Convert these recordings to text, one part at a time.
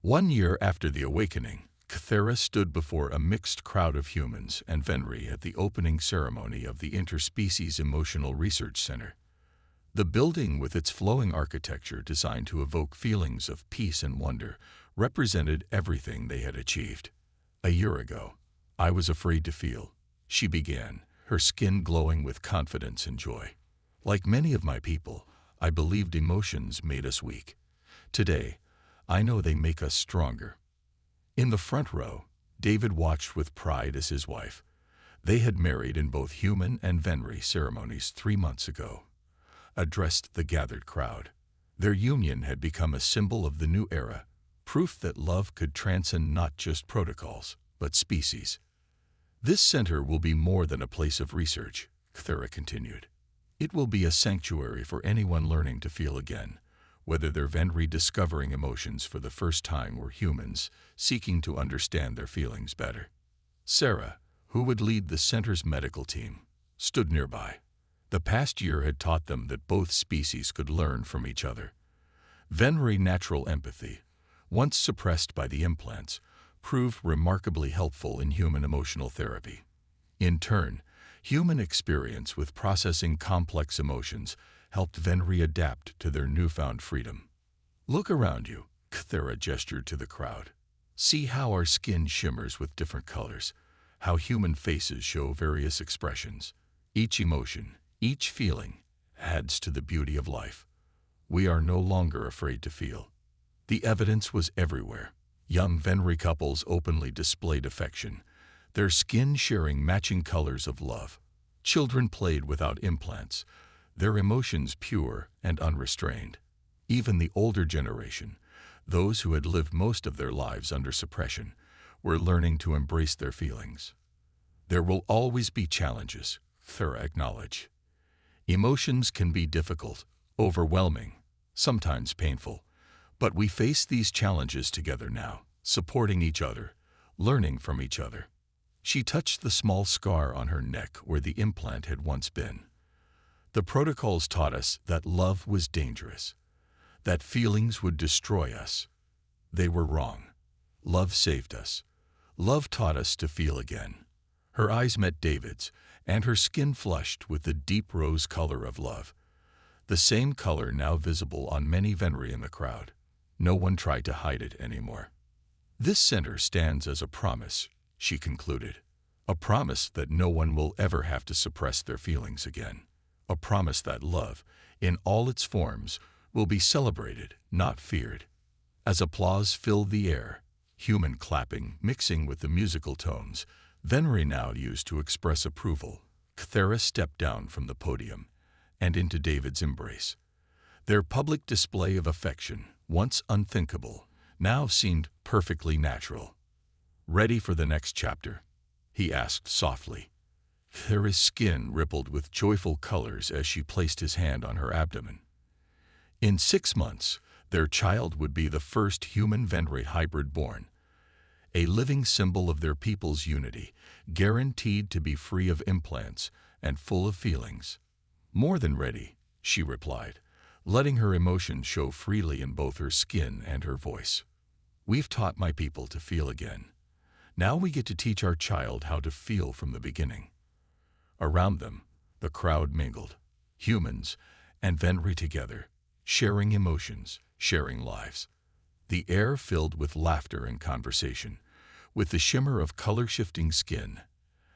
1 year after the awakening, Cthera stood before a mixed crowd of humans and Venri at the opening ceremony of the Interspecies Emotional Research Center. The building, with its flowing architecture designed to evoke feelings of peace and wonder, represented everything they had achieved. "A year ago, I was afraid to feel," she began, her skin glowing with confidence and joy. "Like many of my people, I believed emotions made us weak. Today, I know they make us stronger." In the front row, David watched with pride as his wife. They had married in both human and Venri ceremonies 3 months ago. Addressed the gathered crowd. Their union had become a symbol of the new era, proof that love could transcend not just protocols, but species. "This center will be more than a place of research," Cthera continued. "It will be a sanctuary for anyone learning to feel again, whether they're Venri discovering emotions for the first time or humans seeking to understand their feelings better." Sarah, who would lead the center's medical team, stood nearby. The past year had taught them that both species could learn from each other. Venri natural empathy, once suppressed by the implants, proved remarkably helpful in human emotional therapy. In turn, human experience with processing complex emotions helped Venri adapt to their newfound freedom. "Look around you," Cthera gestured to the crowd. "See how our skin shimmers with different colors, how human faces show various expressions. Each emotion, each feeling, adds to the beauty of life. We are no longer afraid to feel." The evidence was everywhere. Young Venri couples openly displayed affection, their skin sharing matching colors of love. Children played without implants, their emotions pure and unrestrained. Even the older generation, those who had lived most of their lives under suppression, were learning to embrace their feelings. "There will always be challenges," Cthera acknowledged. "Emotions can be difficult, overwhelming, sometimes painful, but we face these challenges together now, supporting each other, learning from each other." She touched the small scar on her neck where the implant had once been. "The protocols taught us that love was dangerous, that feelings would destroy us. They were wrong. Love saved us. Love taught us to feel again." Her eyes met David's, and her skin flushed with the deep rose color of love, the same color now visible on many Venri in the crowd. No one tried to hide it anymore. "This center stands as a promise," she concluded. "A promise that no one will ever have to suppress their feelings again. A promise that love, in all its forms, will be celebrated, not feared." As applause filled the air, human clapping mixing with the musical tones Venri now used to express approval, Cthera stepped down from the podium and into David's embrace. Their public display of affection, once unthinkable, now seemed perfectly natural. "Ready for the next chapter?" he asked softly. Cthera's skin rippled with joyful colors as she placed his hand on her abdomen. In 6 months, their child would be the first human Venri hybrid born, a living symbol of their people's unity, guaranteed to be free of implants and full of feelings. "More than ready," she replied, letting her emotions show freely in both her skin and her voice. "We've taught my people to feel again. Now we get to teach our child how to feel from the beginning." Around them, the crowd mingled, humans and Venri together, sharing emotions, sharing lives. The air filled with laughter and conversation, with the shimmer of color-shifting skin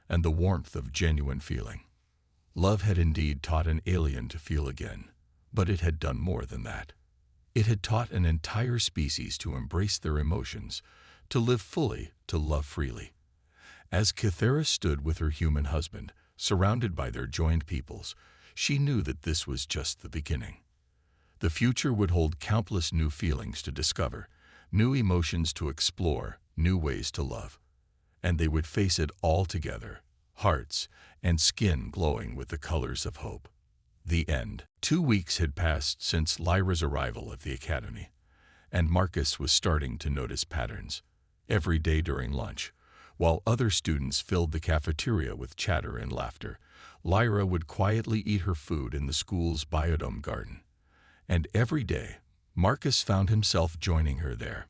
and the warmth of genuine feeling. Love had indeed taught an alien to feel again, but it had done more than that. It had taught an entire species to embrace their emotions, to live fully, to love freely. As Cthera stood with her human husband, surrounded by their joined peoples, she knew that this was just the beginning. The future would hold countless new feelings to discover, new emotions to explore, new ways to love. And they would face it all together, hearts and skin glowing with the colors of hope. The end. 2 weeks had passed since Lyra's arrival at the academy, and Marcus was starting to notice patterns. Every day during lunch, while other students filled the cafeteria with chatter and laughter, Lyra would quietly eat her food in the school's biodome garden. And every day, Marcus found himself joining her there.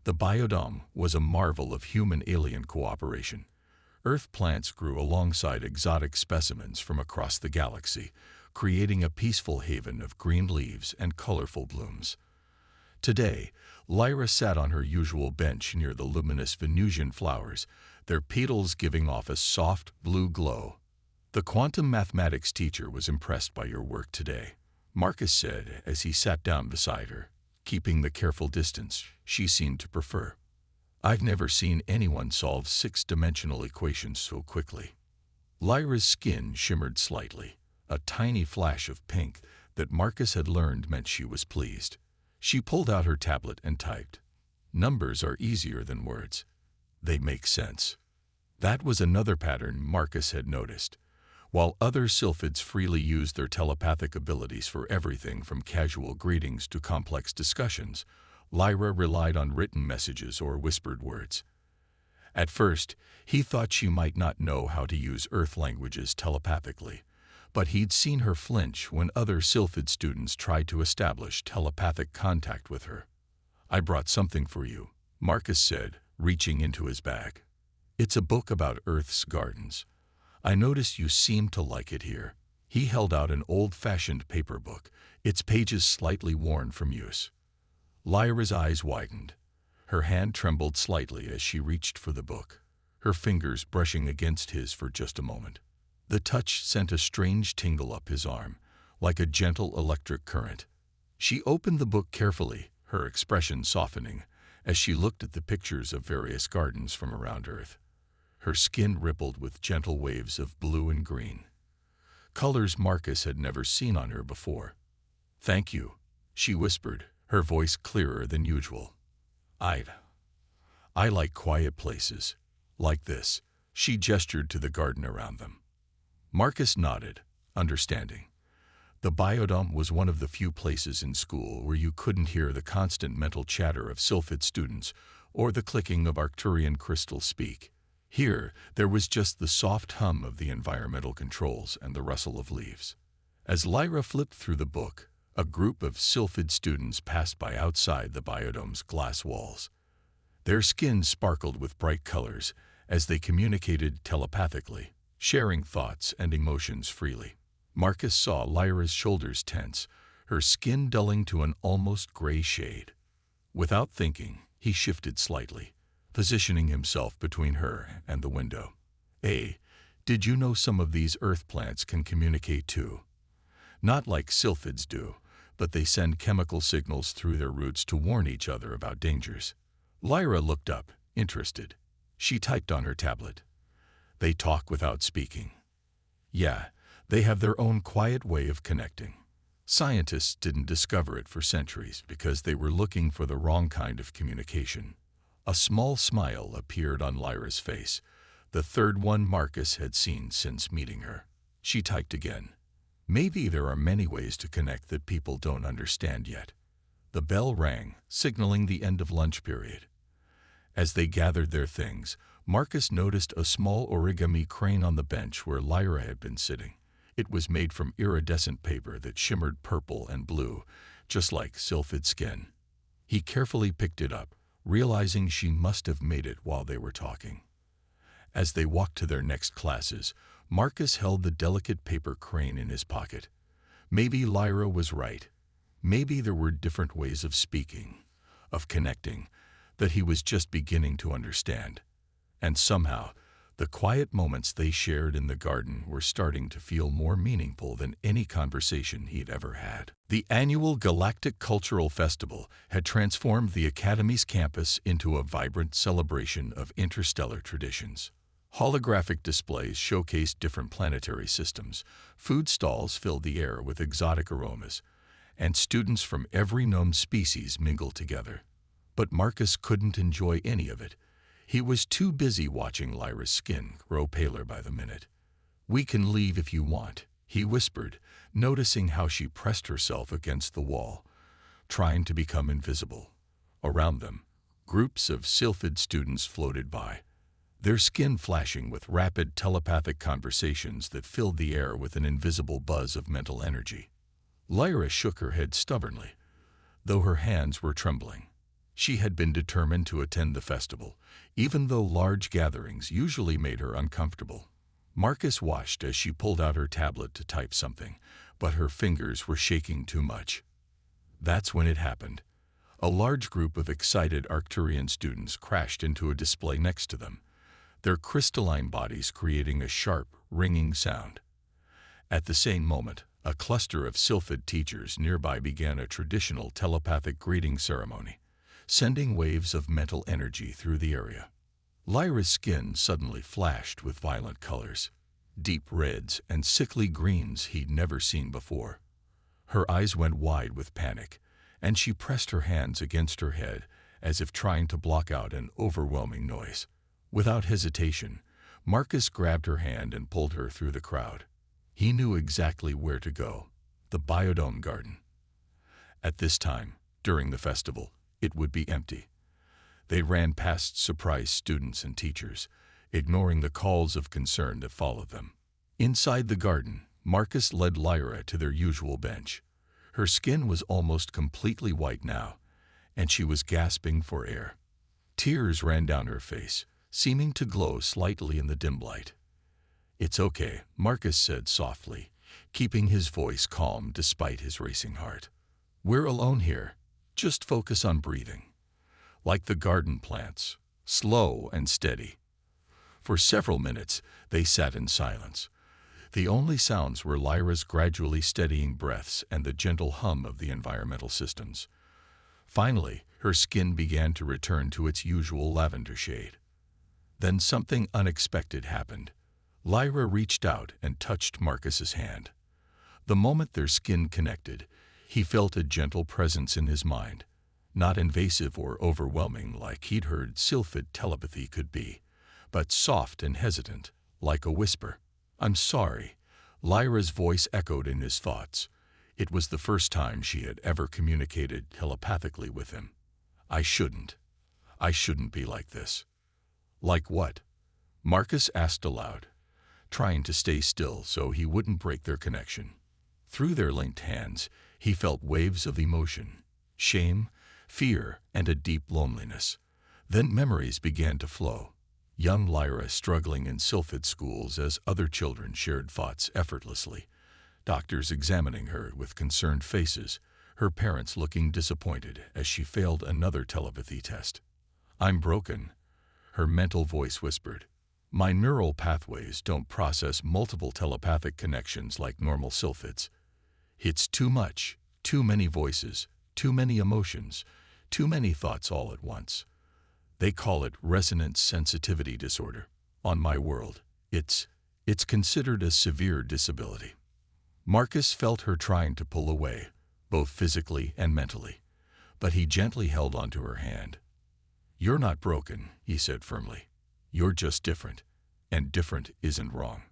The biodome was a marvel of human-alien cooperation. Earth plants grew alongside exotic specimens from across the galaxy, creating a peaceful haven of green leaves and colorful blooms. Today, Lyra sat on her usual bench near the luminous Venusian flowers, their petals giving off a soft blue glow. "The quantum mathematics teacher was impressed by your work today," Marcus said as he sat down beside her, keeping the careful distance she seemed to prefer. "I've never seen anyone solve six-dimensional equations so quickly." Lyra's skin shimmered slightly, a tiny flash of pink that Marcus had learned meant she was pleased. She pulled out her tablet and typed, "Numbers are easier than words. They make sense." That was another pattern Marcus had noticed. While other sylphids freely used their telepathic abilities for everything from casual greetings to complex discussions, Lyra relied on written messages or whispered words. At first, he thought she might not know how to use Earth languages telepathically, but he'd seen her flinch when other sylphid students tried to establish telepathic contact with her. "I brought something for you," Marcus said, reaching into his bag. "It's a book about Earth's gardens. I noticed you seemed to like it here." He held out an old-fashioned paper book, its pages slightly worn from use. Lyra's eyes widened. Her hand trembled slightly as she reached for the book, her fingers brushing against his for just a moment. The touch sent a strange tingle up his arm, like a gentle electric current. She opened the book carefully, her expression softening, as she looked at the pictures of various gardens from around Earth. Her skin rippled with gentle waves of blue and green, colors Marcus had never seen on her before. "Thank you," she whispered, her voice clearer than usual. I like quiet places. Like this." She gestured to the garden around them. Marcus nodded, understanding. The biodome was one of the few places in school where you couldn't hear the constant mental chatter of sylphid students or the clicking of Arcturian crystals speak. Here, there was just the soft hum of the environmental controls and the rustle of leaves. As Lyra flipped through the book, a group of sylphid students passed by outside the biodome's glass walls. Their skin sparkled with bright colors as they communicated telepathically, sharing thoughts and emotions freely. Marcus saw Lyra's shoulders tense, her skin dulling to an almost gray shade. Without thinking, he shifted slightly, positioning himself between her and the window. Did you know some of these earth plants can communicate too? Not like sylphids do, but they send chemical signals through their roots to warn each other about dangers." Lyra looked up, interested. She typed on her tablet. "They talk without speaking." "Yeah, they have their own quiet way of connecting. Scientists didn't discover it for centuries because they were looking for the wrong kind of communication." A small smile appeared on Lyra's face, the third one Marcus had seen since meeting her. She typed again. "Maybe there are many ways to connect that people don't understand yet." The bell rang, signaling the end of lunch period. As they gathered their things, Marcus noticed a small origami crane on the bench where Lyra had been sitting. It was made from iridescent paper that shimmered purple and blue, just like sylphid skin. He carefully picked it up, realizing she must have made it while they were talking. As they walked to their next classes, Marcus held the delicate paper crane in his pocket. Maybe Lyra was right. Maybe there were different ways of speaking, of connecting, that he was just beginning to understand. And somehow, the quiet moments they shared in the garden were starting to feel more meaningful than any conversation he'd ever had. The annual Galactic Cultural Festival had transformed the Academy's campus into a vibrant celebration of interstellar traditions. Holographic displays showcased different planetary systems, food stalls filled the air with exotic aromas, and students from every known species mingled together. But Marcus couldn't enjoy any of it. He was too busy watching Lyra's skin grow paler by the minute. "We can leave if you want," he whispered, noticing how she pressed herself against the wall, trying to become invisible. Around them, groups of sylphid students floated by, their skin flashing with rapid telepathic conversations that filled the air with an invisible buzz of mental energy. Lyra shook her head stubbornly, though her hands were trembling. She had been determined to attend the festival, even though large gatherings usually made her uncomfortable. Marcus watched as she pulled out her tablet to type something, but her fingers were shaking too much. That's when it happened. A large group of excited Arcturian students crashed into a display next to them, their crystalline bodies creating a sharp, ringing sound. At the same moment, a cluster of Sylphid teachers nearby began a traditional telepathic greeting ceremony, sending waves of mental energy through the area. Lyra's skin suddenly flashed with violent colors, deep reds and sickly greens he'd never seen before. Her eyes went wide with panic, and she pressed her hands against her head as if trying to block out an overwhelming noise. Without hesitation, Marcus grabbed her hand and pulled her through the crowd. He knew exactly where to go, the Biodome Garden. At this time, during the festival, it would be empty. They ran past surprised students and teachers, ignoring the calls of concern that followed them. Inside the garden, Marcus led Lyra to their usual bench. Her skin was almost completely white now, and she was gasping for air. Tears ran down her face, seeming to glow slightly in the dim light. "It's okay," Marcus said softly, keeping his voice calm despite his racing heart. "We're alone here. Just focus on breathing. Like the garden plants, slow and steady." For several minutes, they sat in silence. The only sounds were Lyra's gradually steadying breaths and the gentle hum of the environmental systems. Finally, her skin began to return to its usual lavender shade. Then something unexpected happened. Lyra reached out and touched Marcus's hand. The moment their skin connected, he felt a gentle presence in his mind, not invasive or overwhelming like he'd heard Sylphid telepathy could be, but soft and hesitant, like a whisper. "I'm sorry." Lyra's voice echoed in his thoughts. It was the first time she had ever communicated telepathically with him. I shouldn't be like this." "Like what?" Marcus asked aloud, trying to stay still so he wouldn't break their connection. Through their linked hands, he felt waves of emotion, shame, fear, and a deep loneliness. Then memories began to flow. Young Lyra struggling in Sylphid schools as other children shared thoughts effortlessly. Doctors examining her with concerned faces, her parents looking disappointed as she failed another telepathy test. "I'm broken," her mental voice whispered. "My neural pathways don't process multiple telepathic connections like normal Sylphids. It's too much, too many voices, too many emotions, too many thoughts all at once. They call it resonance sensitivity disorder. On my world, it's considered a severe disability." Marcus felt her trying to pull away, both physically and mentally, but he gently held onto her hand. "You're not broken," he said firmly. "You're just different, and different isn't wrong."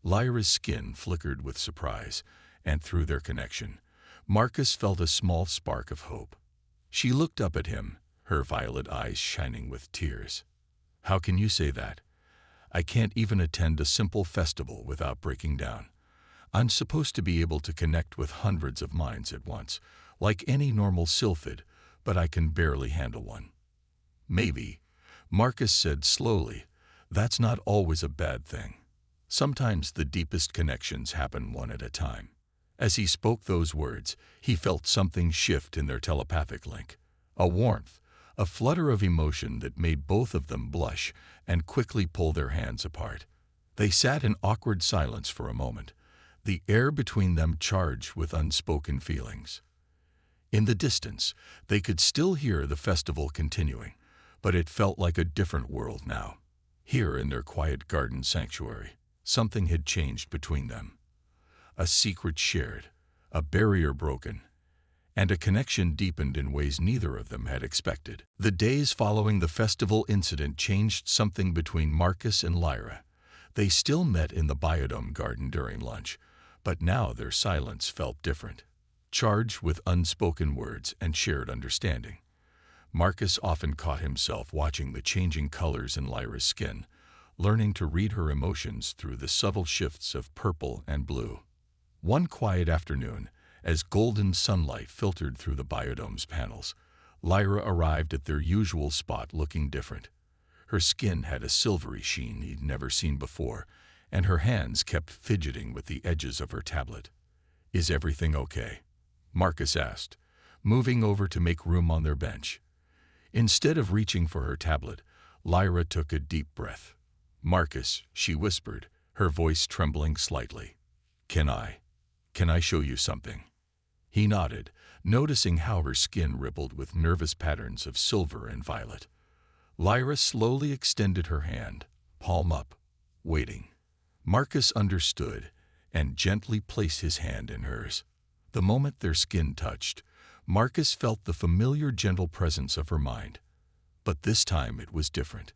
Lyra's skin flickered with surprise, and through their connection, Marcus felt a small spark of hope. She looked up at him, her violet eyes shining with tears. "How can you say that? I can't even attend a simple festival without breaking down. I'm supposed to be able to connect with hundreds of minds at once, like any normal Sylphid, but I can barely handle one." "Maybe," Marcus said slowly, "that's not always a bad thing. Sometimes the deepest connections happen one at a time." As he spoke those words, he felt something shift in their telepathic link. A warmth, a flutter of emotion that made both of them blush and quickly pull their hands apart. They sat in awkward silence for a moment, the air between them charged with unspoken feelings. In the distance, they could still hear the festival continuing, but it felt like a different world now. Here in their quiet garden sanctuary, something had changed between them. A secret shared, a barrier broken, and a connection deepened in ways neither of them had expected. The days following the festival incident changed something between Marcus and Lyra. They still met in the Biodome Garden during lunch, but now their silence felt different, charged with unspoken words and shared understanding. Marcus often caught himself watching the changing colors in Lyra's skin, learning to read her emotions through the subtle shifts of purple and blue. One quiet afternoon, as golden sunlight filtered through the Biodome's panels, Lyra arrived at their usual spot looking different. Her skin had a silvery sheen he'd never seen before, and her hands kept fidgeting with the edges of her tablet. "Is everything okay?" Marcus asked, moving over to make room on their bench. Instead of reaching for her tablet, Lyra took a deep breath. "Marcus," she whispered, her voice trembling slightly. Can I show you something?" He nodded, noticing how her skin rippled with nervous patterns of silver and violet. Lyra slowly extended her hand, palm up, waiting. Marcus understood and gently placed his hand in hers. The moment their skin touched, Marcus felt the familiar gentle presence of her mind. But this time it was different.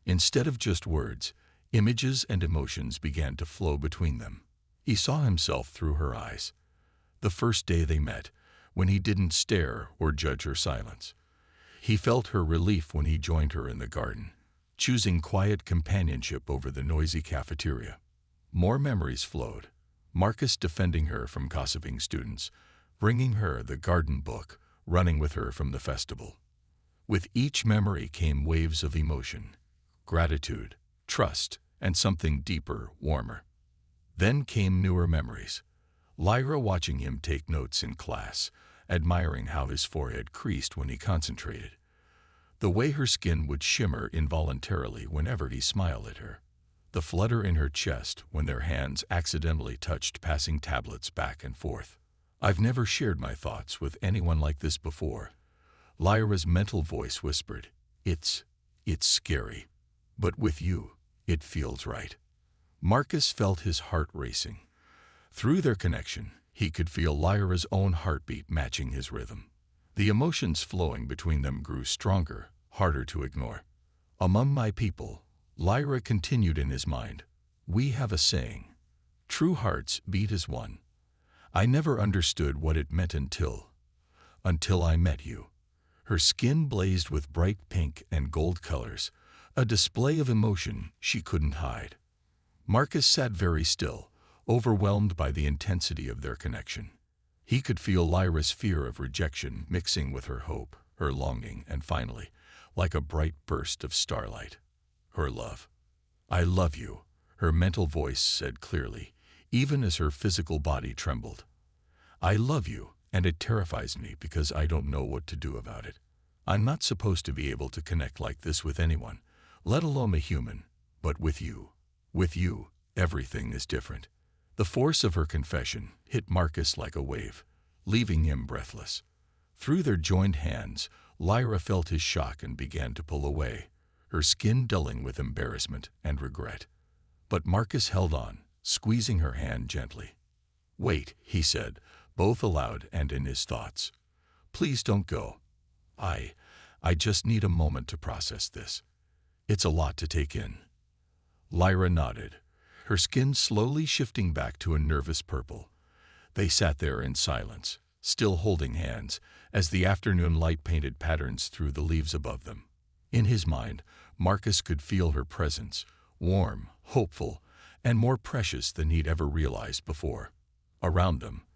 Instead of just words, images and emotions began to flow between them. He saw himself through her eyes. The first day they met, when he didn't stare or judge her silence. He felt her relief when he joined her in the garden, choosing quiet companionship over the noisy cafeteria. More memories flowed, Marcus defending her from gossiping students, bringing her the garden book, running with her from the festival. With each memory came waves of emotion, gratitude, trust, and something deeper, warmer. Then came newer memories. Lyra watching him take notes in class, admiring how his forehead creased when he concentrated. The way her skin would shimmer involuntarily whenever he smiled at her. The flutter in her chest when their hands accidentally touched, passing tablets back and forth. "I've never shared my thoughts with anyone like this before," Lyra's mental voice whispered. It's scary. But with you, it feels right." Marcus felt his heart racing. Through their connection, he could feel Lyra's own heartbeat matching his rhythm. The emotions flowing between them grew stronger, harder to ignore. "Among my people," Lyra continued in his mind, "we have a saying. True hearts beat as one. I never understood what it meant until I met you." Her skin blazed with bright pink and gold colors, a display of emotion she couldn't hide. Marcus sat very still, overwhelmed by the intensity of their connection. He could feel Lyra's fear of rejection mixing with her hope, her longing, and finally, like a bright burst of starlight, her love. "I love you," her mental voice said clearly, even as her physical body trembled. "I love you, and it terrifies me because I don't know what to do about it. I'm not supposed to be able to connect like this with anyone, let alone a human, but with you, everything is different." The force of her confession hit Marcus like a wave, leaving him breathless. Through their joined hands, Lyra felt his shock and began to pull away, her skin dulling with embarrassment and regret. But Marcus held on, squeezing her hand gently. "Wait," he said, both aloud and in his thoughts. "Please don't go. I just need a moment to process this. It's a lot to take in." Lyra nodded, her skin slowly shifting back to a nervous purple. They sat there in silence, still holding hands, as the afternoon light painted patterns through the leaves above them. In his mind, Marcus could feel her presence, warm, hopeful, and more precious than he'd ever realized before. Around them,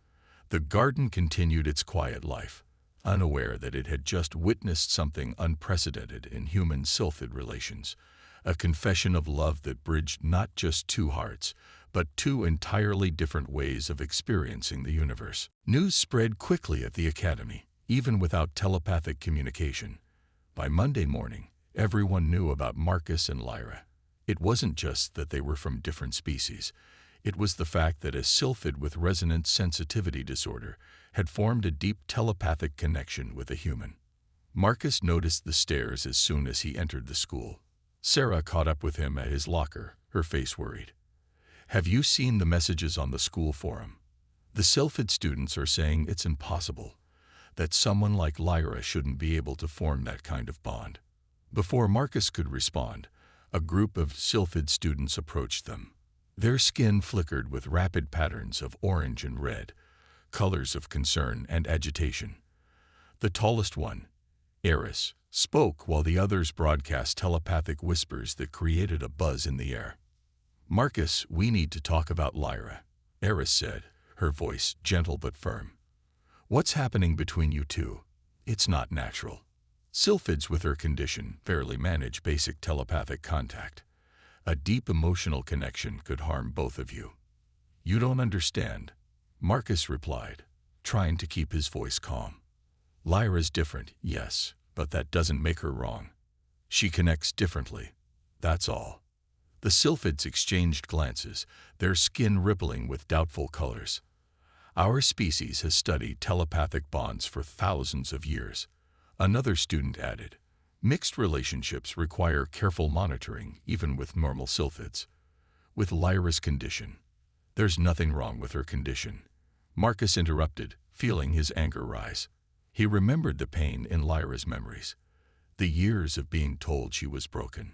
the garden continued its quiet life, unaware that it had just witnessed something unprecedented in human sylphid relations. A confession of love that bridged not just two hearts, but two entirely different ways of experiencing the universe. News spread quickly at the academy, even without telepathic communication. By Monday morning, everyone knew about Marcus and Lyra. It wasn't just that they were from different species. It was the fact that a sylphid with resonance sensitivity disorder had formed a deep telepathic connection with a human. Marcus noticed the stares as soon as he entered the school. Sarah caught up with him at his locker, her face worried. "Have you seen the messages on the school forum? The sylphid students are saying it's impossible, that someone like Lyra shouldn't be able to form that kind of bond." Before Marcus could respond, a group of sylphid students approached them. Their skin flickered with rapid patterns of orange and red, colors of concern and agitation. The tallest one, Eris, spoke while the others broadcast telepathic whispers that created a buzz in the air. "Marcus, we need to talk about Lyra," Eris said, her voice gentle but firm. "What's happening between you two? It's not natural." Sylphids with her condition barely manage basic telepathic contact. A deep emotional connection could harm both of you. You don't understand, Marcus replied, trying to keep his voice calm. Lyra's different, yes, but that doesn't make her wrong. She connects differently. That's all. The Sylphids exchanged glances, their skin rippling with doubtful colors. Our species has studied telepathic bonds for thousands of years. Another student added, mixed relationships require careful monitoring even with normal Sylphids. With Lyra's condition, there's nothing wrong with her condition. Marcus interrupted, feeling his anger rise. He remembered the pain in Lyra's memories, the years of being told she was broken.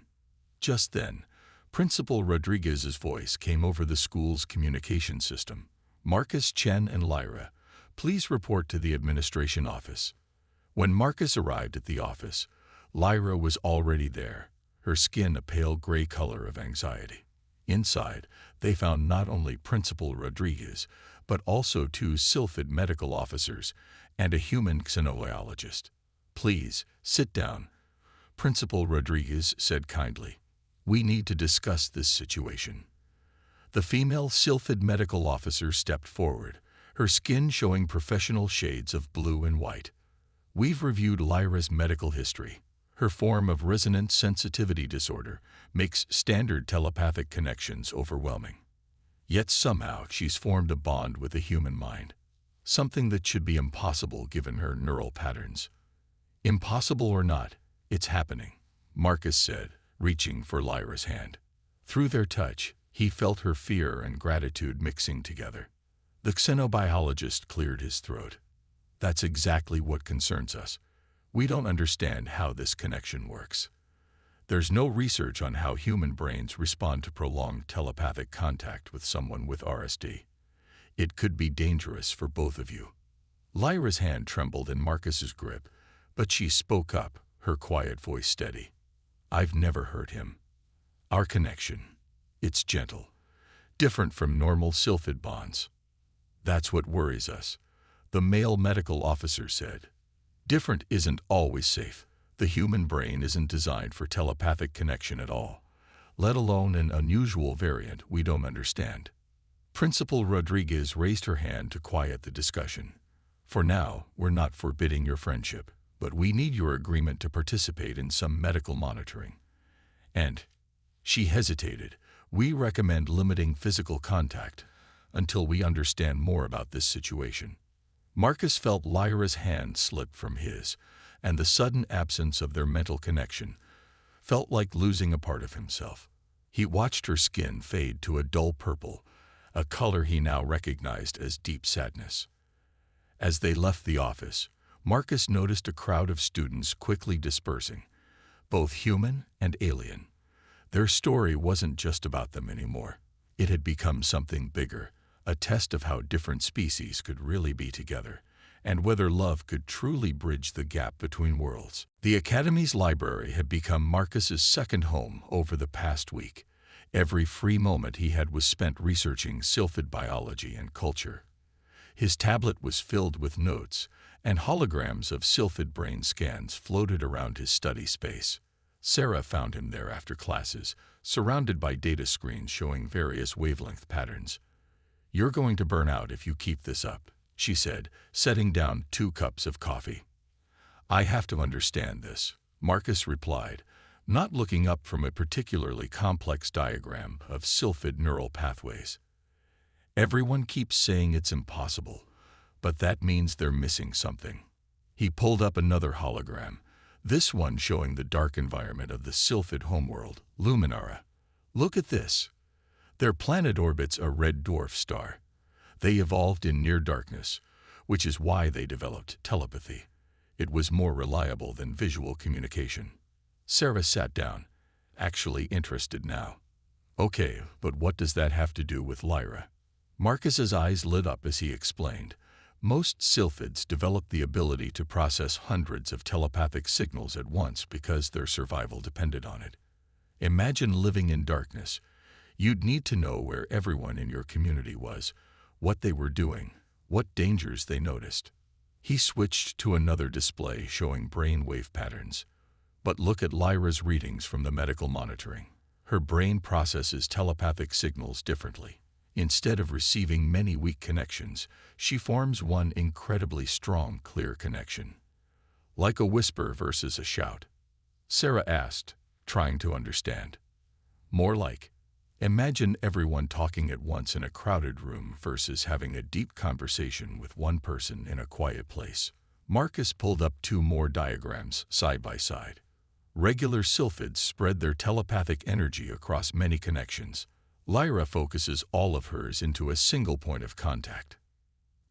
Just then, Principal Rodriguez's voice came over the school's communication system. Marcus, Chen, and Lyra, please report to the administration office. When Marcus arrived at the office, Lyra was already there, her skin a pale gray color of anxiety. Inside, they found not only Principal Rodriguez, but also 2 Sylphid medical officers and a human xenobiologist. Please, sit down, Principal Rodriguez said kindly. We need to discuss this situation. The female Sylphid medical officer stepped forward, her skin showing professional shades of blue and white. We've reviewed Lyra's medical history. Her form of resonance sensitivity disorder makes standard telepathic connections overwhelming. Yet somehow she's formed a bond with the human mind, something that should be impossible given her neural patterns. Impossible or not, it's happening, Marcus said, reaching for Lyra's hand. Through their touch, he felt her fear and gratitude mixing together. The xenobiologist cleared his throat. That's exactly what concerns us. We don't understand how this connection works. There's no research on how human brains respond to prolonged telepathic contact with someone with RSD. It could be dangerous for both of you. Lyra's hand trembled in Marcus's grip, but she spoke up, her quiet voice steady. I've never hurt him. Our connection, it's gentle, different from normal Sylphid bonds. That's what worries us, the male medical officer said. Different isn't always safe. The human brain isn't designed for telepathic connection at all, let alone an unusual variant we don't understand. Principal Rodriguez raised her hand to quiet the discussion. For now, we're not forbidding your friendship, but we need your agreement to participate in some medical monitoring. And, she hesitated, we recommend limiting physical contact until we understand more about this situation. Marcus felt Lyra's hand slip from his, and the sudden absence of their mental connection felt like losing a part of himself. He watched her skin fade to a dull purple, a color he now recognized as deep sadness. As they left the office, Marcus noticed a crowd of students quickly dispersing, both human and alien. Their story wasn't just about them anymore. It had become something bigger, a test of how different species could really be together, and whether love could truly bridge the gap between worlds. The Academy's library had become Marcus's second home over the past week. Every free moment he had was spent researching Sylphid biology and culture. His tablet was filled with notes, and holograms of Sylphid brain scans floated around his study space. Sarah found him there after classes, surrounded by data screens showing various wavelength patterns. You're going to burn out if you keep this up, she said, setting down 2 cups of coffee. I have to understand this, Marcus replied, not looking up from a particularly complex diagram of Sylphid neural pathways. Everyone keeps saying it's impossible, but that means they're missing something. He pulled up another hologram, this one showing the dark environment of the Sylphid homeworld, Luminara. Look at this. Their planet orbits a red dwarf star. They evolved in near darkness, which is why they developed telepathy. It was more reliable than visual communication. Sarah sat down, actually interested now. Okay, but what does that have to do with Lyra? Marcus's eyes lit up as he explained. Most Sylphids develop the ability to process hundreds of telepathic signals at once because their survival depended on it. Imagine living in darkness. You'd need to know where everyone in your community was, what they were doing, what dangers they noticed. He switched to another display showing brainwave patterns. But look at Lyra's readings from the medical monitoring. Her brain processes telepathic signals differently. Instead of receiving many weak connections, she forms one incredibly strong, clear connection. Like a whisper versus a shout. Sarah asked, trying to understand. More like, imagine everyone talking at once in a crowded room versus having a deep conversation with one person in a quiet place. Marcus pulled up 2 more diagrams side by side. Regular sylphids spread their telepathic energy across many connections. Lyra focuses all of hers into a single point of contact.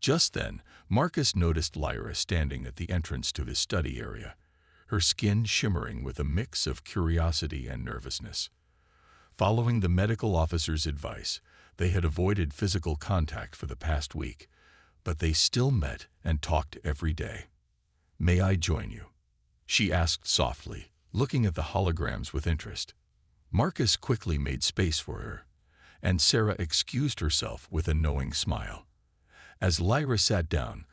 Just then, Marcus noticed Lyra standing at the entrance to his study area, her skin shimmering with a mix of curiosity and nervousness. Following the medical officer's advice, they had avoided physical contact for the past week, but they still met and talked every day. "May I join you?" she asked softly, looking at the holograms with interest. Marcus quickly made space for her, and Sarah excused herself with a knowing smile. As Lyra sat down,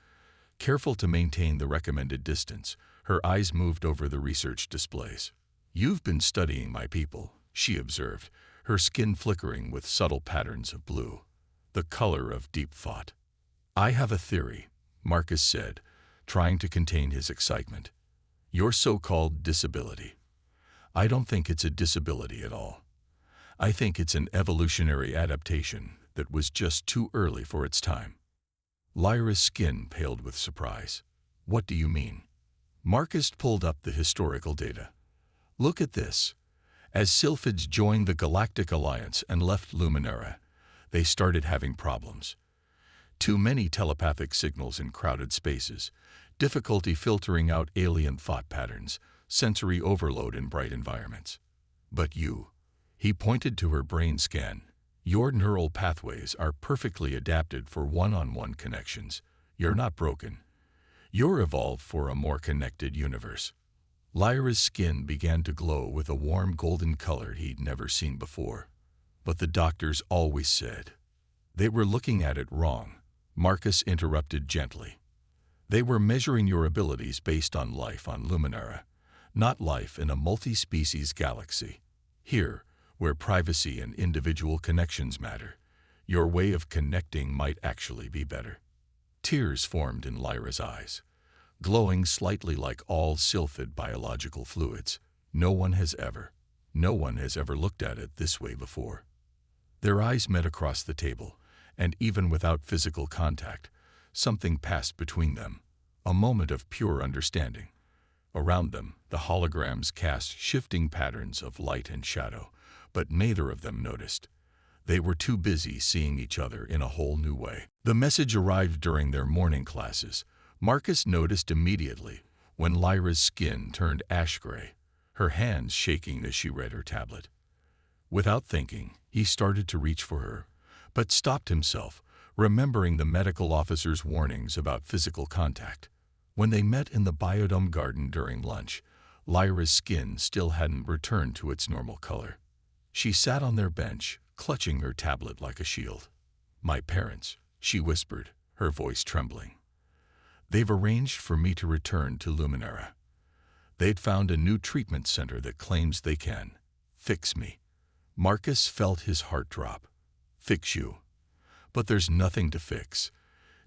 careful to maintain the recommended distance, her eyes moved over the research displays. "You've been studying my people," she observed, her skin flickering with subtle patterns of blue, the color of deep thought. "I have a theory," Marcus said, trying to contain his excitement. "Your so-called disability. I don't think it's a disability at all. I think it's an evolutionary adaptation that was just too early for its time." Lyra's skin paled with surprise. "What do you mean?" Marcus pulled up the historical data. "Look at this. As sylphids joined the Galactic Alliance and left Luminara, they started having problems. Too many telepathic signals in crowded spaces, difficulty filtering out alien thought patterns, sensory overload in bright environments. But you," he pointed to her brain scan, "your neural pathways are perfectly adapted for one-on-one connections. You're not broken. You're evolved for a more connected universe." Lyra's skin began to glow with a warm golden color he'd never seen before. "But the doctors always said." "They were looking at it wrong," Marcus interrupted gently. "They were measuring your abilities based on life on Luminara, not life in a multi-species galaxy. Here, where privacy and individual connections matter, your way of connecting might actually be better." Tears formed in Lyra's eyes, glowing slightly like all sylphid biological fluids. No one has ever looked at it this way before. Their eyes met across the table, and even without physical contact, something passed between them, a moment of pure understanding. Around them, the holograms cast shifting patterns of light and shadow, but neither of them noticed. They were too busy seeing each other in a whole new way. The message arrived during their morning classes. Marcus noticed immediately when Lyra's skin turned ash-gray, her hands shaking as she read her tablet. Without thinking, he started to reach for her, but stopped himself, remembering the medical officer's warnings about physical contact. When they met in the biodome garden during lunch, Lyra's skin still hadn't returned to its normal color. She sat on their bench, clutching her tablet like a shield. "My parents," she whispered, her voice trembling. "They've arranged for me to return to Luminara. They'd found a new treatment center that claims they can fix me." Marcus felt his heart drop. "Fix you? But there's nothing to fix.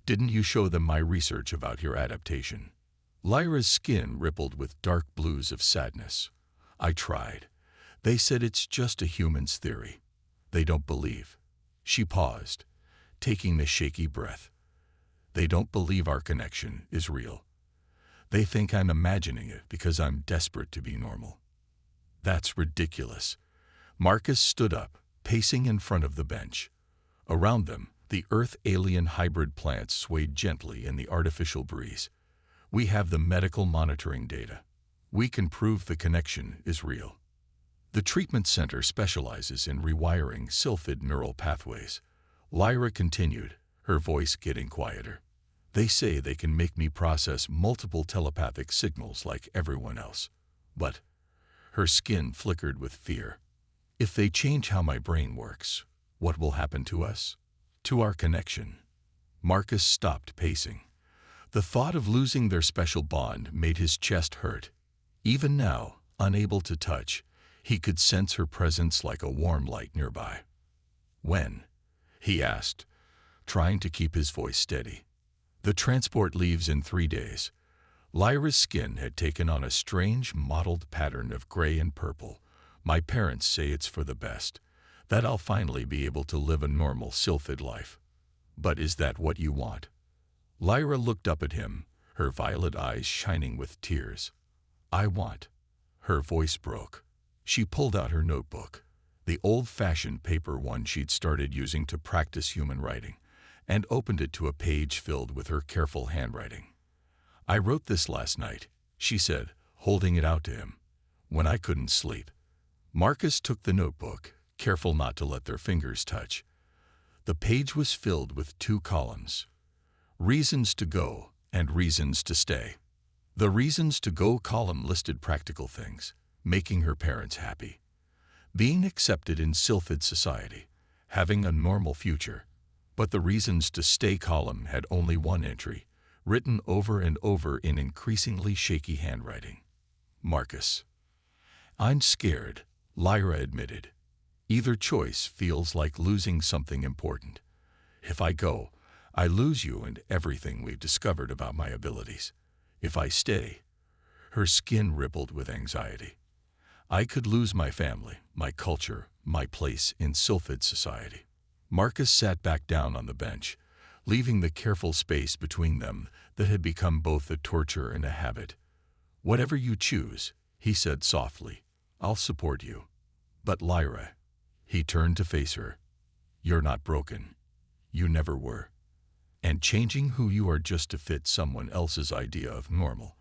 Didn't you show them my research about your adaptation?" Lyra's skin rippled with dark blues of sadness. "I tried. They said it's just a human's theory. They don't believe." She paused, taking a shaky breath. "They don't believe our connection is real. They think I'm imagining it because I'm desperate to be normal." "That's ridiculous." Marcus stood up, pacing in front of the bench. Around them, the Earth-alien hybrid plants swayed gently in the artificial breeze. "We have the medical monitoring data. We can prove the connection is real. The treatment center specializes in rewiring sylphid neural pathways." Lyra continued, her voice getting quieter. "They say they can make me process multiple telepathic signals like everyone else. But," her skin flickered with fear, "if they change how my brain works, what will happen to us? To our connection?" Marcus stopped pacing. The thought of losing their special bond made his chest hurt. Even now, unable to touch, he could sense her presence like a warm light nearby. "When?" he asked, trying to keep his voice steady. "The transport leaves in 3 days." Lyra's skin had taken on a strange mottled pattern of gray and purple. "My parents say it's for the best, that I'll finally be able to live a normal sylphid life. But is that what you want?" Lyra looked up at him, her violet eyes shining with tears. "I want." Her voice broke. She pulled out her notebook, the old-fashioned paper one she'd started using to practice human writing, and opened it to a page filled with her careful handwriting. "I wrote this last night," she said, holding it out to him, "when I couldn't sleep." Marcus took the notebook, careful not to let their fingers touch. The page was filled with 2 columns: reasons to go and reasons to stay. The reasons to go column listed practical things: making her parents happy, being accepted in sylphid society, having a normal future. But the reasons to stay column had only one entry, written over and over in increasingly shaky handwriting: Marcus. "I'm scared," Lyra admitted. "Either choice feels like losing something important. If I go, I lose you and everything we've discovered about my abilities. If I stay," her skin rippled with anxiety, "I could lose my family, my culture, my place in sylphid society." Marcus sat back down on the bench, leaving the careful space between them that had become both a torture and a habit. "Whatever you choose," he said softly, "I'll support you." "But Lyra," he turned to face her, "you're not broken. You never were. And changing who you are just to fit someone else's idea of normal,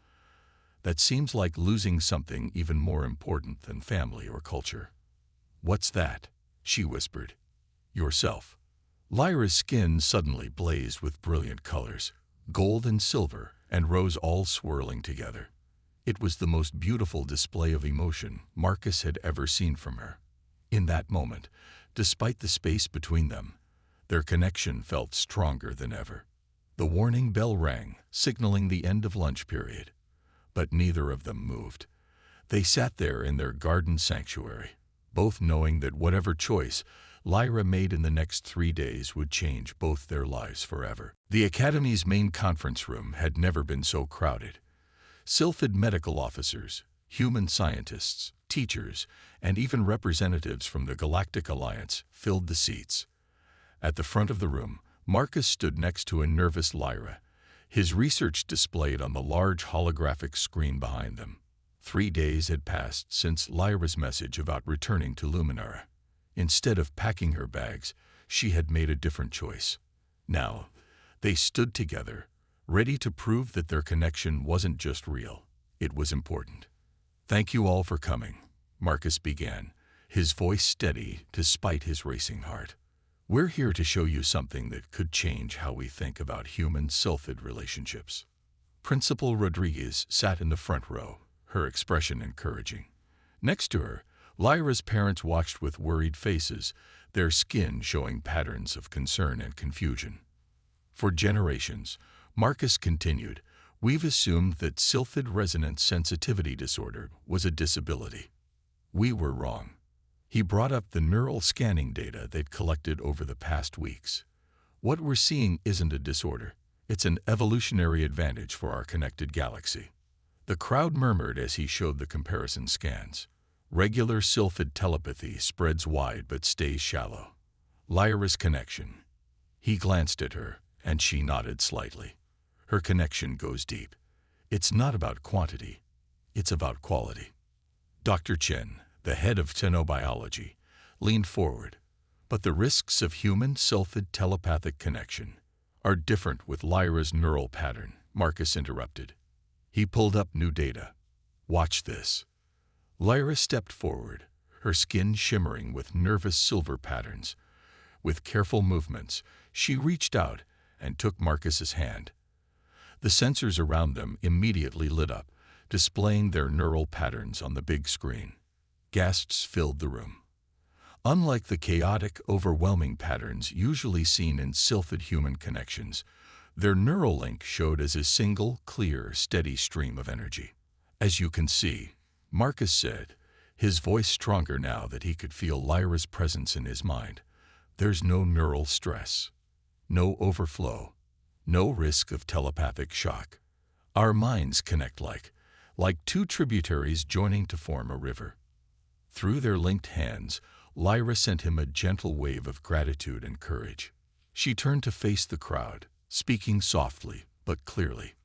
that seems like losing something even more important than family or culture." "What's that?" she whispered. "Yourself." Lyra's skin suddenly blazed with brilliant colors, gold and silver and rose all swirling together. It was the most beautiful display of emotion Marcus had ever seen from her. In that moment, despite the space between them, their connection felt stronger than ever. The warning bell rang, signaling the end of lunch period. But neither of them moved. They sat there in their garden sanctuary, both knowing that whatever choice Lyra made in the next 3 days would change both their lives forever. The Academy's main conference room had never been so crowded. Sylphid medical officers, human scientists, teachers, and even representatives from the Galactic Alliance filled the seats. At the front of the room, Marcus stood next to a nervous Lyra, his research displayed on the large holographic screen behind them. 3 days had passed since Lyra's message about returning to Luminara. Instead of packing her bags, she had made a different choice. Now, they stood together, ready to prove that their connection wasn't just real, it was important. "Thank you all for coming," Marcus began, his voice steady despite his racing heart. "We're here to show you something that could change how we think about human-sylphid relationships." Principal Rodriguez sat in the front row, her expression encouraging. Next to her, Lyra's parents watched with worried faces, their skin showing patterns of concern and confusion. "For generations," Marcus continued, "we've assumed that sylphid resonance sensitivity disorder was a disability. We were wrong." He brought up the neural scanning data they'd collected over the past weeks. "What we're seeing isn't a disorder. It's an evolutionary advantage for our connected galaxy." The crowd murmured as he showed the comparison scans. Regular sylphid telepathy spreads wide but stays shallow. Lyra's connection. He glanced at her, and she nodded slightly. Her connection goes deep. It's not about quantity. It's about quality. Dr. Chen, the head of xenobiology, leaned forward. "But the risks of human-sylphid telepathic connection are different with Lyra's neural pattern," Marcus interrupted. He pulled up new data. "Watch this." Lyra stepped forward, her skin shimmering with nervous silver patterns. With careful movements, she reached out and took Marcus's hand. The sensors around them immediately lit up, displaying their neural patterns on the big screen. Gasps filled the room. Unlike the chaotic, overwhelming patterns usually seen in sylphid human connections, Their neural link showed as a single, clear, steady stream of energy. "As you can see," Marcus said, his voice stronger now that he could feel Lyra's presence in his mind, "there's no neural stress, no overflow, no risk of telepathic shock. Our minds connect like two tributaries joining to form a river." Through their linked hands, Lyra sent him a gentle wave of gratitude and courage. She turned to face the crowd, speaking softly but clearly.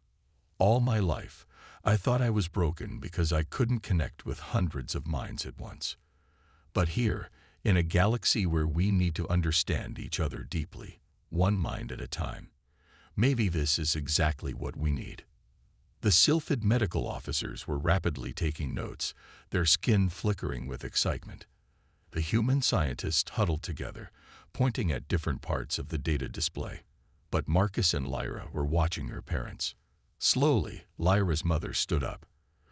"All my life, I thought I was broken because I couldn't connect with hundreds of minds at once. But here, in a galaxy where we need to understand each other deeply, one mind at a time, maybe this is exactly what we need." The Sylphid medical officers were rapidly taking notes, their skin flickering with excitement. The human scientists huddled together, pointing at different parts of the data display. But Marcus and Lyra were watching her parents. Slowly, Lyra's mother stood up.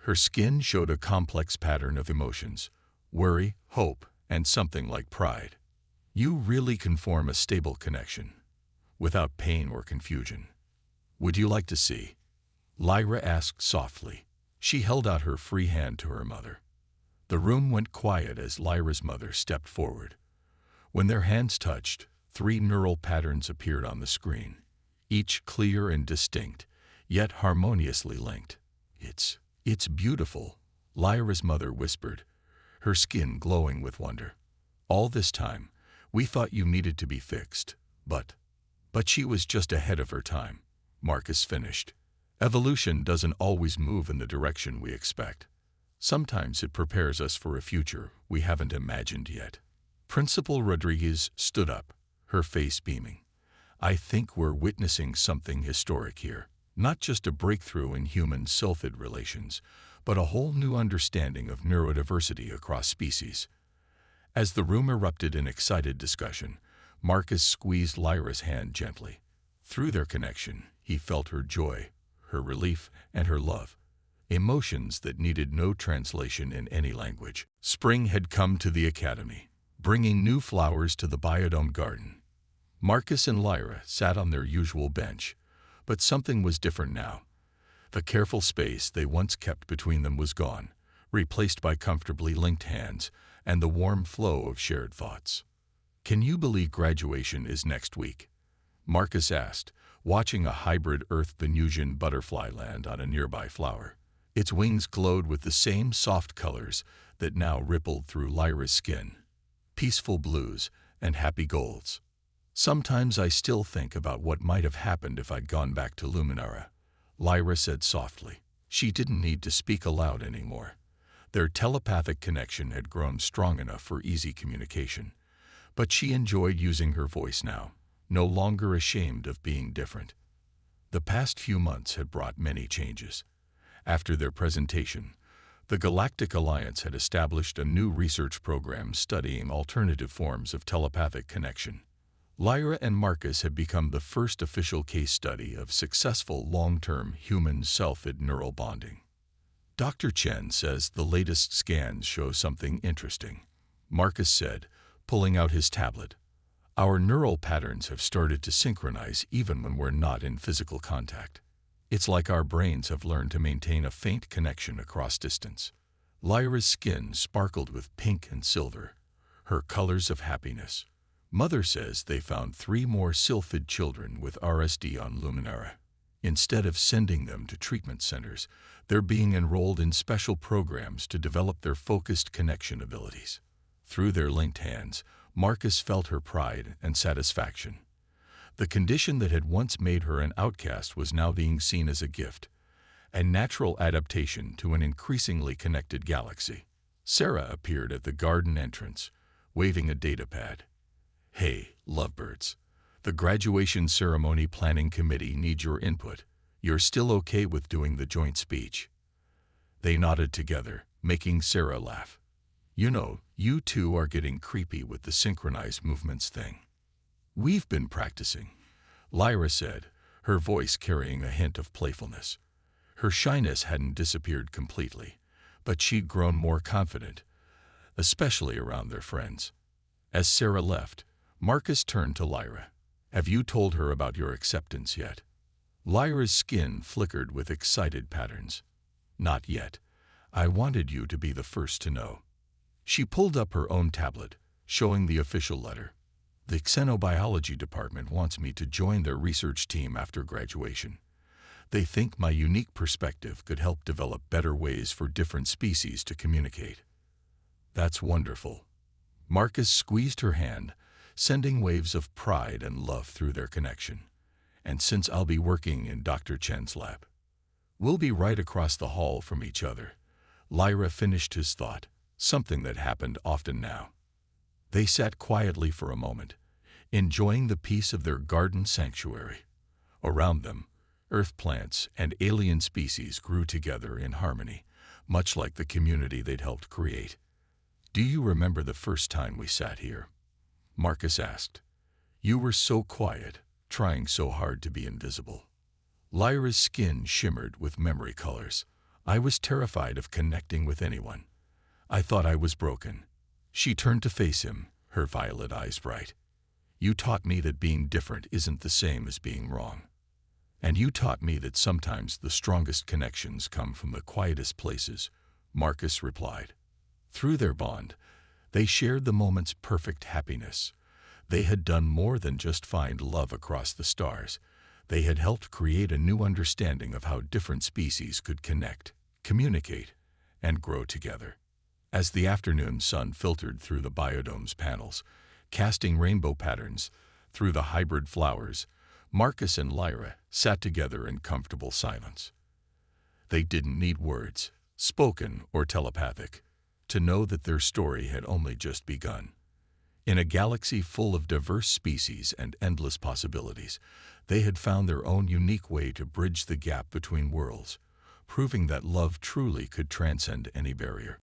Her skin showed a complex pattern of emotions: worry, hope, and something like pride. "You really can form a stable connection, without pain or confusion. Would you like to see?" Lyra asked softly. She held out her free hand to her mother. The room went quiet as Lyra's mother stepped forward. When their hands touched, 3 neural patterns appeared on the screen, each clear and distinct, yet harmoniously linked. It's beautiful," Lyra's mother whispered, her skin glowing with wonder. "All this time, we thought you needed to be fixed, but she was just ahead of her time," Marcus finished. "Evolution doesn't always move in the direction we expect. Sometimes it prepares us for a future we haven't imagined yet." Principal Rodriguez stood up, her face beaming. "I think we're witnessing something historic here. Not just a breakthrough in human-sylphid relations, but a whole new understanding of neurodiversity across species." As the room erupted in excited discussion, Marcus squeezed Lyra's hand gently. Through their connection, he felt her joy, her relief, and her love, emotions that needed no translation in any language. Spring had come to the academy, bringing new flowers to the biodome garden. Marcus and Lyra sat on their usual bench, but something was different now. The careful space they once kept between them was gone, replaced by comfortably linked hands and the warm flow of shared thoughts. "Can you believe graduation is next week?" Marcus asked, watching a hybrid Earth-Venusian butterfly land on a nearby flower. Its wings glowed with the same soft colors that now rippled through Lyra's skin: peaceful blues and happy golds. "Sometimes I still think about what might have happened if I'd gone back to Luminara," Lyra said softly. She didn't need to speak aloud anymore. Their telepathic connection had grown strong enough for easy communication. But she enjoyed using her voice now, no longer ashamed of being different. The past few months had brought many changes. After their presentation, the Galactic Alliance had established a new research program studying alternative forms of telepathic connection. Lyra and Marcus had become the first official case study of successful long-term human-sylphid neural bonding. "Dr. Chen says the latest scans show something interesting," Marcus said, pulling out his tablet. "Our neural patterns have started to synchronize even when we're not in physical contact. It's like our brains have learned to maintain a faint connection across distance." Lyra's skin sparkled with pink and silver, her colors of happiness. "Mother says they found 3 more sylphid children with RSD on Luminara. Instead of sending them to treatment centers, they're being enrolled in special programs to develop their focused connection abilities." Through their linked hands, Marcus felt her pride and satisfaction. The condition that had once made her an outcast was now being seen as a gift, a natural adaptation to an increasingly connected galaxy. Sarah appeared at the garden entrance, waving a datapad. "Hey, lovebirds. The graduation ceremony planning committee needs your input. You're still okay with doing the joint speech?" They nodded together, making Sarah laugh. "You know, you two are getting creepy with the synchronized movements thing." "We've been practicing," Lyra said, her voice carrying a hint of playfulness. Her shyness hadn't disappeared completely, but she'd grown more confident, especially around their friends. As Sarah left, Marcus turned to Lyra. "Have you told her about your acceptance yet?" Lyra's skin flickered with excited patterns. Not yet. I wanted you to be the first to know. She pulled up her own tablet, showing the official letter. The xenobiology department wants me to join their research team after graduation. They think my unique perspective could help develop better ways for different species to communicate. That's wonderful. Marcus squeezed her hand, sending waves of pride and love through their connection. And since I'll be working in Dr. Chen's lab, we'll be right across the hall from each other. Lyra finished his thought, something that happened often now. They sat quietly for a moment, enjoying the peace of their garden sanctuary. Around them, earth plants and alien species grew together in harmony, much like the community they'd helped create. Do you remember the first time we sat here? Marcus asked. You were so quiet, trying so hard to be invisible. Lyra's skin shimmered with memory colors. I was terrified of connecting with anyone. I thought I was broken. She turned to face him, her violet eyes bright. You taught me that being different isn't the same as being wrong. And you taught me that sometimes the strongest connections come from the quietest places, Marcus replied. Through their bond, they shared the moment's perfect happiness. They had done more than just find love across the stars. They had helped create a new understanding of how different species could connect, communicate, and grow together. As the afternoon sun filtered through the biodome's panels, casting rainbow patterns through the hybrid flowers, Marcus and Lyra sat together in comfortable silence. They didn't need words, spoken or telepathic, to know that their story had only just begun. In a galaxy full of diverse species and endless possibilities, they had found their own unique way to bridge the gap between worlds, proving that love truly could transcend any barrier.